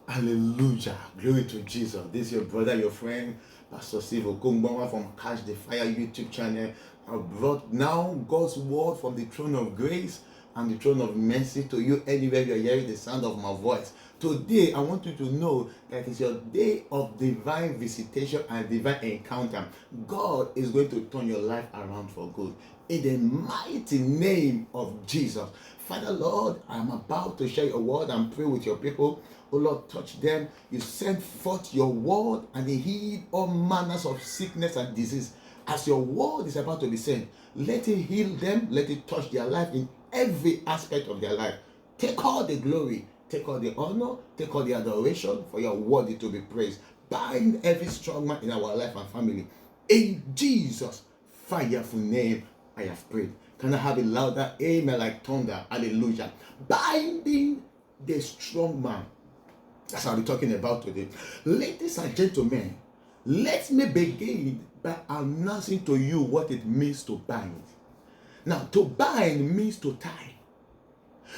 Hallelujah. Glory to Jesus. This is your brother, your friend, Pastor Steve Okungbonwa from Catch the Fire YouTube channel. I brought now God's word from the throne of grace and the throne of mercy to you anywhere you are hearing the sound of my voice. Today, I want you to know that it's your day of divine visitation and divine encounter. God is going to turn your life around for good. In the mighty name of Jesus. Father, Lord, I am about to share your word and pray with your people. Oh Lord, touch them. You send forth your word and they heal all manners of sickness and disease. As your word is about to be sent, let it heal them, let it touch their life in every aspect of their life. Take all the glory, take all the honor, take all the adoration, for your worthy to be praised. Bind every strong man in our life and family. In Jesus' fireful name, I have prayed. Can I have a louder amen like thunder? Hallelujah. Binding the strong man. That's what we're talking about today. Ladies and gentlemen, let me begin by announcing to you what it means to bind. Now, to bind means to tie.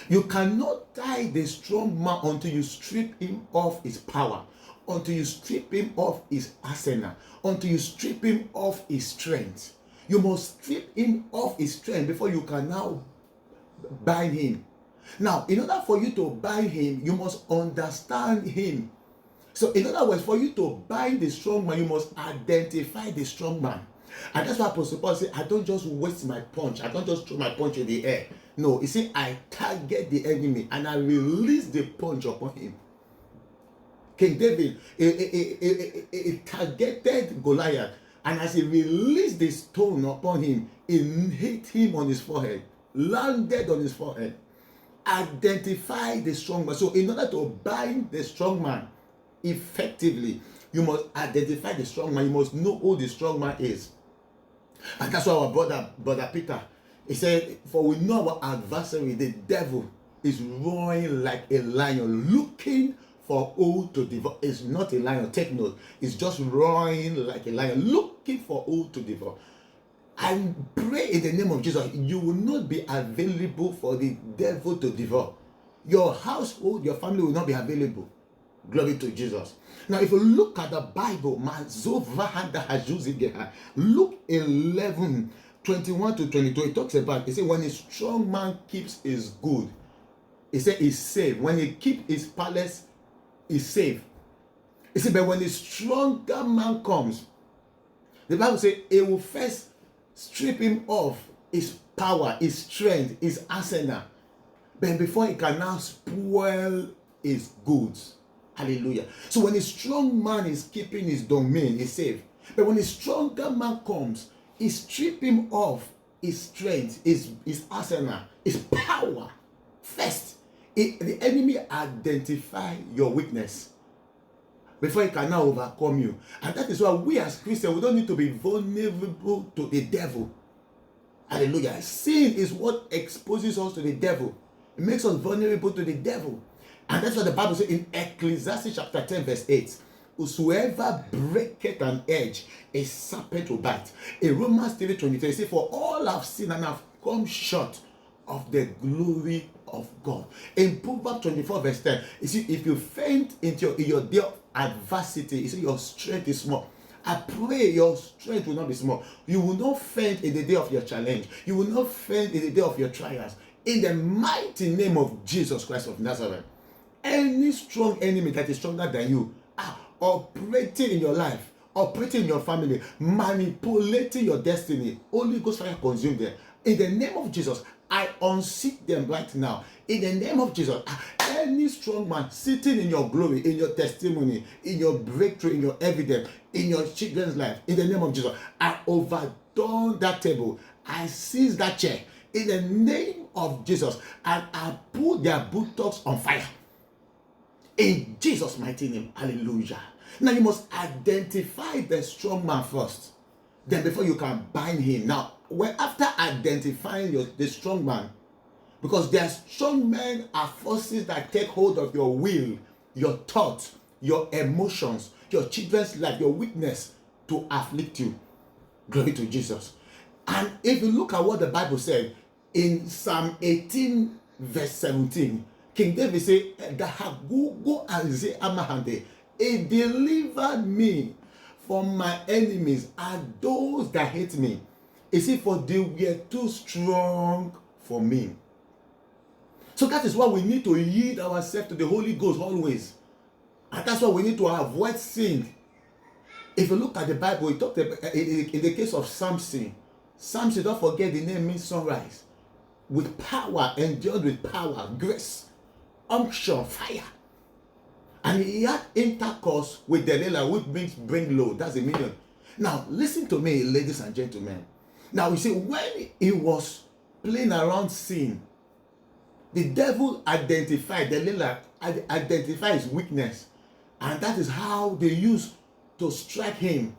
You cannot tie the strong man until you strip him of his power, until you strip him of his arsenal, until you strip him of his strength. You must strip him of his strength before you can now bind him. Now, in order for you to bind him, you must understand him. So, in other words, for you to bind the strong man, you must identify the strong man. And that's why Apostle Paul said, I don't just waste my punch. I don't just throw my punch in the air. No, you see, I target the enemy and I release the punch upon him. King David he targeted Goliath, and as he released the stone upon him, it hit him on his forehead, landed on his forehead. Identify the strong man. So in order to bind the strong man effectively, you must identify the strong man. You must know who the strong man is. And that's why our brother Peter, he said, for we know our adversary, the devil, is roaring like a lion, looking for who to devour. It's not a lion, take note. It's just roaring like a lion, looking for who to devour. I pray in the name of Jesus, you will not be available for the devil to devour. Your household, your family will not be available. Glory to Jesus. Now, if you look at the Bible, Luke 11, 21 to 22, it talks about, it says, when a strong man keeps his good, it says he's safe. When he keeps his palace, he's safe. It says, but when a stronger man comes, the Bible says, it will first strip him of his power, his strength, his arsenal. But before he can now spoil his goods. Hallelujah. So when a strong man is keeping his domain, he's safe. But when a stronger man comes, he strip him of his strength, his arsenal, his power. First, the enemy identify your weakness before he can now overcome you. And that is why we as Christians, we don't need to be vulnerable to the devil. Hallelujah. Sin is what exposes us to the devil. It makes us vulnerable to the devil. And that's what the Bible says in Ecclesiastes chapter 10 verse 8. Whosoever breaketh an edge, a serpent will bite. In Romans 3:23, it says, for all have sinned and have come short of the glory of God. In Proverbs 24 verse 10, you see, if you faint in your day of adversity, you see, your strength is small. I pray your strength will not be small. You will not faint in the day of your challenge. You will not faint in the day of your trials. In the mighty name of Jesus Christ of Nazareth. Any strong enemy that is stronger than you operating in your life, operating in your family, manipulating your destiny, Holy Ghost fire consume them. In the name of Jesus, I unseat them right now. In the name of Jesus, any strong man sitting in your glory, in your testimony, in your breakthrough, in your evidence, in your children's life, in the name of Jesus, I overturn that table. I seize that chair. In the name of Jesus, and I put their buttocks on fire. In Jesus' mighty name, hallelujah. Now you must identify the strong man first. Then before you can bind him. Now, after identifying the strong man, because their strong men are forces that take hold of your will, your thoughts, your emotions, your children's life, your weakness to afflict you. Glory to Jesus. And if you look at what the Bible said in Psalm 18 verse 17, King David said, go and say Amahande, he delivered me from my enemies and those that hate me. He said, for they were too strong for me. So that is why we need to yield ourselves to the Holy Ghost always. And that's why we need to avoid sin. If you look at the Bible, it talked about, in the case of Samson, don't forget the name means sunrise. With power, endured with power, grace, unction, fire. And he had intercourse with Delilah, which means bring low. That's the meaning. Now, listen to me, ladies and gentlemen. Now, you see, when he was playing around sin, the devil identified Delilah, identified his weakness. And that is how they used to strike him.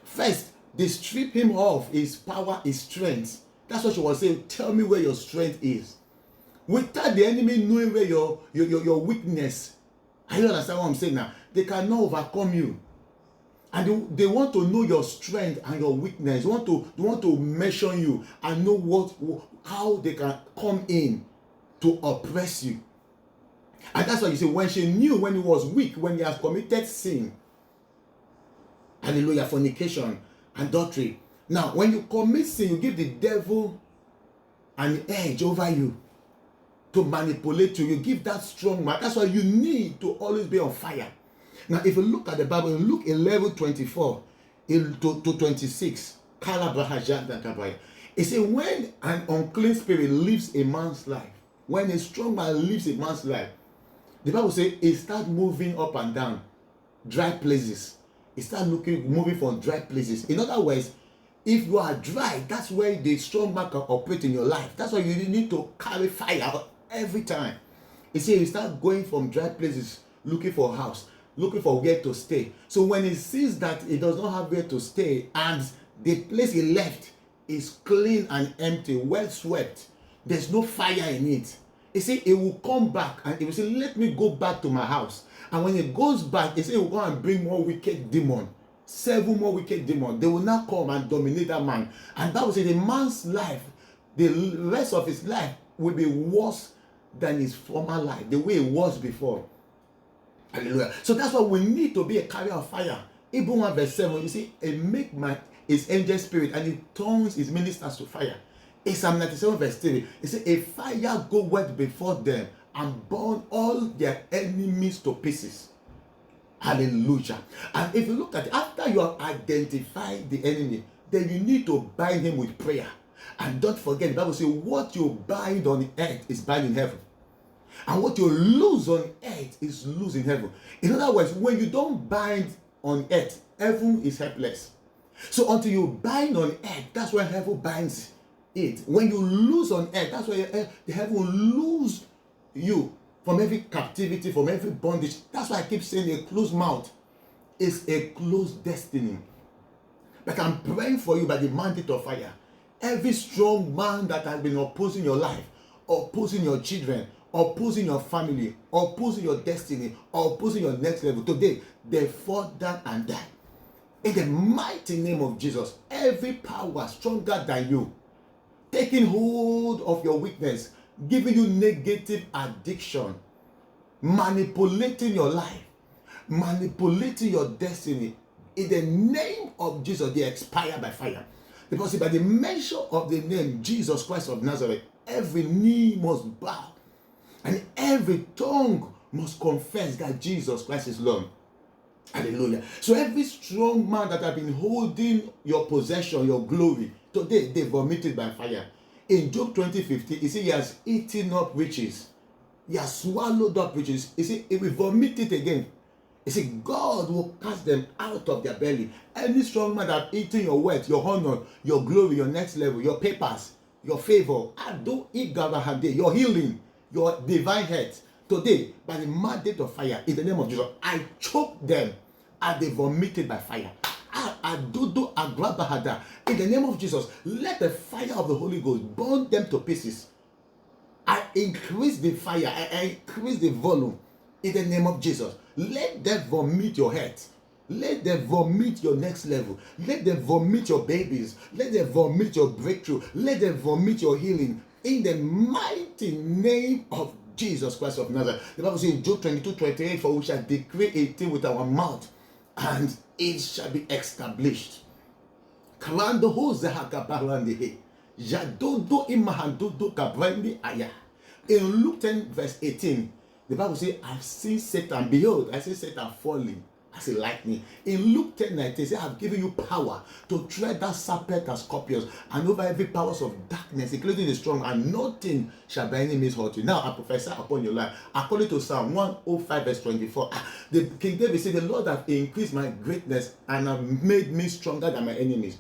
First, they strip him of his power, his strength. That's what she was saying. Tell me where your strength is. Without the enemy knowing where your weakness, I don't understand what I'm saying now. They cannot overcome you. And they want to know your strength and your weakness. They want to measure you and know how they can come in to oppress you. And that's why you see, when she knew when he was weak, when he has committed sin, hallelujah, fornication, adultery. Now, when you commit sin, you give the devil an edge over you to manipulate you. You give that strong man. That's why you need to always be on fire. Now, if you look at the Bible, in Luke 11:24 to 26, it says, when an unclean spirit leaves a man's life, when a strong man leaves a man's life, the Bible says it starts moving up and down, dry places. It starts moving from dry places. In other words, if you are dry, that's where the strong man can operate in your life. That's why you need to carry fire every time. It says you start going from dry places, looking for a house, looking for where to stay. So when he sees that he does not have where to stay and the place he left is clean and empty, well swept, there's no fire in it, he said he will come back and he will say, let me go back to my house. And when he goes back, he said he will go and bring more wicked demons, 7 more wicked demons. They will now come and dominate that man. And that will say the man's life, the rest of his life will be worse than his former life, the way it was before. Hallelujah. So that's why we need to be a carrier of fire. Hebrews 1 verse 7, you see, he make his angel spirit and he turns his ministers to fire. In Psalm 97 verse 3, it says, a fire goeth before them and burn all their enemies to pieces. Hallelujah. And if you look at it, after you have identified the enemy, then you need to bind him with prayer. And don't forget, the Bible says, what you bind on earth is bound in heaven. And what you lose on earth is loose in heaven. In other words, when you don't bind on earth, heaven is helpless. So until you bind on earth, that's where heaven binds it. When you lose on earth, that's where the heaven will lose you from every captivity, from every bondage. That's why I keep saying a closed mouth is a closed destiny. But I'm praying for you by the mandate of fire. Every strong man that has been opposing your life, opposing your children, opposing your family, opposing your destiny, opposing your next level, today they fall down and die. In the mighty name of Jesus, every power stronger than you, taking hold of your weakness, giving you negative addiction, manipulating your life, manipulating your destiny, in the name of Jesus, they expire by fire. Because by the mention of the name Jesus Christ of Nazareth, every knee must bow and every tongue must confess that Jesus Christ is Lord. Hallelujah. So every strong man that has been holding your possession, your glory, today they vomited by fire. In Job 20:15, he said he has eaten up riches. He has swallowed up riches. He said he will vomit it again. He said God will cast them out of their belly. Any strong man that has eaten your wealth, your honor, your glory, your next level, your papers, your favor, your healing, your divine health, today, by the mandate of fire, in the name of Jesus, I choke them and they vomited by fire. In the name of Jesus, let the fire of the Holy Ghost burn them to pieces. I increase the fire, I increase the volume in the name of Jesus. Let them vomit your health. Let them vomit your next level. Let them vomit your babies. Let them vomit your breakthrough. Let them vomit your healing. In the mighty name of Jesus Christ of Nazareth. The Bible says in Job 22:28, for we shall decree a thing with our mouth, and it shall be established. Kalando ho zahakabarandi he. Jadodo imahandodo kabrandi aya. In Luke 10 verse 18, the Bible says, I've seen Satan, behold, I see Satan falling as a lightning. In Luke 10:19, it says, I've given you power to tread that serpent and scorpions and over every powers of darkness, including the strong, and nothing shall by any means hurt you. Now I prophesy upon your life, according to Psalm 105 verse 24. The King David said, the Lord have increased my greatness and have made me stronger than my enemies.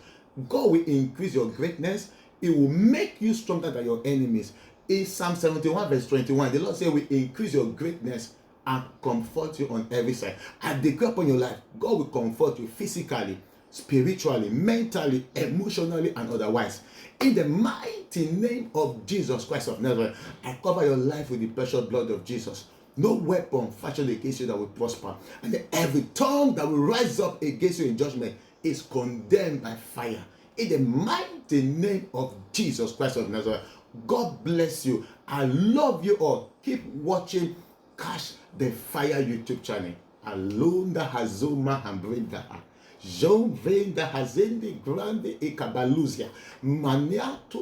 God will increase your greatness. It will make you stronger than your enemies. In Psalm 71 verse 21, the Lord said, we increase your greatness and comfort you on every side. I declare upon your life, God will comfort you physically, spiritually, mentally, emotionally, and otherwise. In the mighty name of Jesus Christ of Nazareth, I cover your life with the precious blood of Jesus. No weapon fashioned against you that will prosper, and every tongue that will rise up against you in judgment is condemned by fire. In the mighty name of Jesus Christ of Nazareth, God bless you. I love you all. Keep watching Catch the Fire YouTube channel. Alunda Hazuma Hambrinda. Jean Venda Hazendi Grande Ekabaluzia. Maniato.